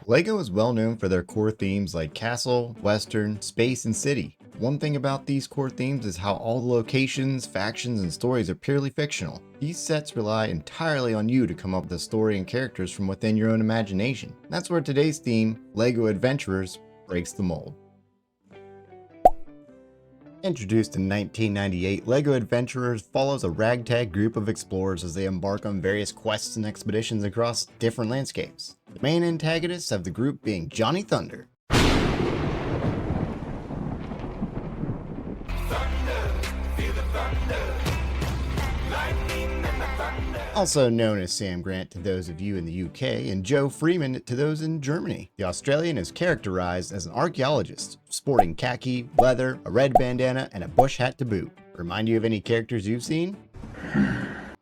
LEGO is well known for their core themes like castle, western, space, and city. One thing about these core themes is how all the locations, factions, and stories are purely fictional. These sets rely entirely on you to come up with a story and characters from within your own imagination. That's where today's theme, LEGO Adventurers, breaks the mold. Introduced in 1998, LEGO Adventurers follows a ragtag group of explorers as they embark on various quests and expeditions across different landscapes. The main antagonists of the group being Johnny Thunder. Also known as Sam Grant to those of you in the UK, and Joe Freeman to those in Germany. The Australian is characterized as an archaeologist, sporting khaki, leather, a red bandana, and a bush hat to boot. Remind you of any characters you've seen?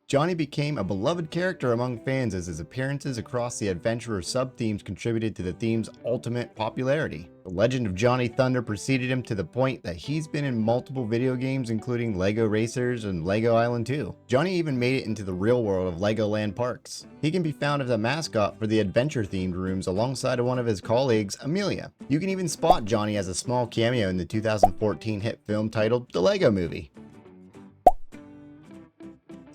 Johnny became a beloved character among fans as his appearances across the Adventurer sub-themes contributed to the theme's ultimate popularity. The legend of Johnny Thunder preceded him to the point that he's been in multiple video games including LEGO Racers and LEGO Island 2. Johnny even made it into the real world of LEGOland parks. He can be found as a mascot for the adventure-themed rooms alongside one of his colleagues, Amelia. You can even spot Johnny as a small cameo in the 2014 hit film titled The Lego Movie.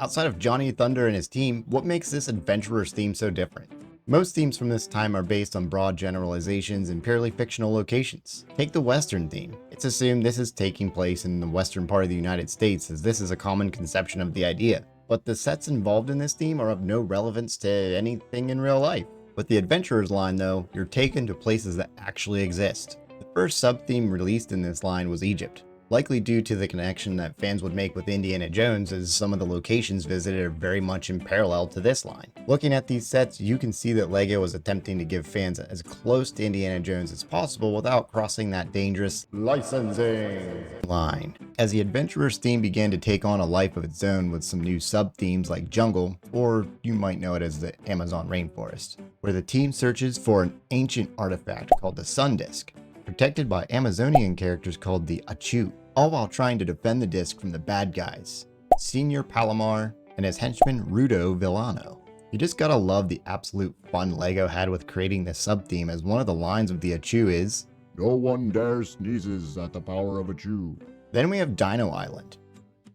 Outside of Johnny Thunder and his team, what makes this Adventurers theme so different? Most themes from this time are based on broad generalizations and purely fictional locations. Take the Western theme. It's assumed this is taking place in the western part of the United States, as this is a common conception of the idea. But the sets involved in this theme are of no relevance to anything in real life. With the Adventurers line though, you're taken to places that actually exist. The first sub-theme released in this line was Egypt, likely due to the connection that fans would make with Indiana Jones, as some of the locations visited are very much in parallel to this line. Looking at these sets, you can see that LEGO was attempting to give fans as close to Indiana Jones as possible without crossing that dangerous licensing line. As the Adventurers theme began to take on a life of its own with some new sub-themes like jungle, or you might know it as the Amazon rainforest, where the team searches for an ancient artifact called the Sun Disk, protected by Amazonian characters called the Achu, all while trying to defend the disc from the bad guys, Senor Palomar and his henchman Rudo Villano. You just gotta love the absolute fun LEGO had with creating this sub-theme, as one of the lines of the Achu is, "No one dare sneezes at the power of a Jew." Then we have Dino Island.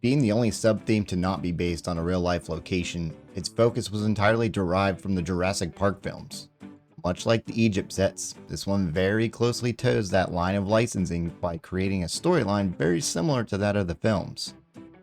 Being the only sub-theme to not be based on a real-life location, its focus was entirely derived from the Jurassic Park films. Much like the Egypt sets, this one very closely toes that line of licensing by creating a storyline very similar to that of the films.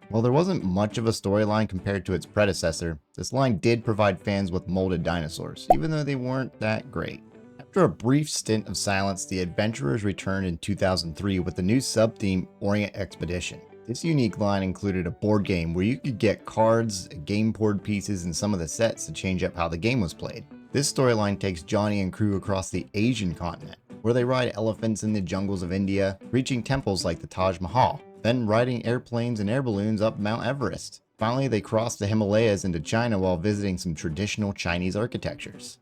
While there wasn't much of a storyline compared to its predecessor, this line did provide fans with molded dinosaurs, even though they weren't that great. After a brief stint of silence, the Adventurers returned in 2003 with the new sub-theme Orient Expedition. This unique line included a board game where you could get cards, game board pieces, and some of the sets to change up how the game was played. This storyline takes Johnny and crew across the Asian continent, where they ride elephants in the jungles of India, reaching temples like the Taj Mahal, then riding airplanes and air balloons up Mount Everest. Finally, they cross the Himalayas into China while visiting some traditional Chinese architectures.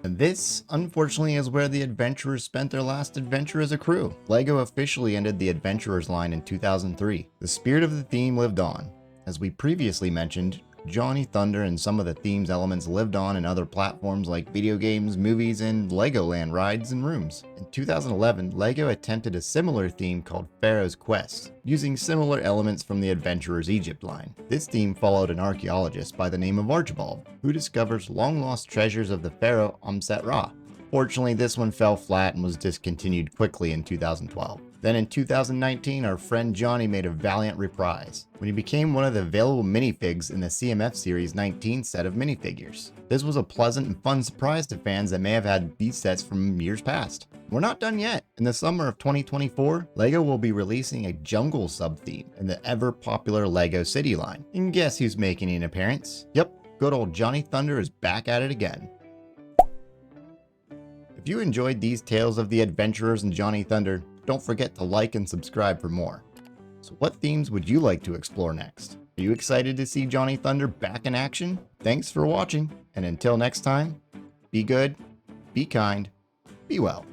And this, unfortunately, is where the Adventurers spent their last adventure as a crew. LEGO officially ended the Adventurers line in 2003. The spirit of the theme lived on. As we previously mentioned, Johnny Thunder and some of the theme's elements lived on in other platforms like video games, movies, and Legoland rides and rooms. In 2011, LEGO attempted a similar theme called Pharaoh's Quest, using similar elements from the Adventurers Egypt line. This theme followed an archaeologist by the name of Archibald, who discovers long-lost treasures of the pharaoh Amset-Ra. Fortunately, this one fell flat and was discontinued quickly in 2012. Then in 2019, our friend Johnny made a valiant reprise, when he became one of the available minifigs in the CMF Series 19 set of minifigures. This was a pleasant and fun surprise to fans that may have had these sets from years past. We're not done yet. In the summer of 2024, LEGO will be releasing a jungle sub-theme in the ever-popular LEGO City line. And guess who's making an appearance? Yep, good old Johnny Thunder is back at it again. If you enjoyed these tales of the Adventurers and Johnny Thunder, don't forget to like and subscribe for more. So what themes would you like to explore next? Are you excited to see Johnny Thunder back in action? Thanks for watching, and until next time, be good, be kind, be well.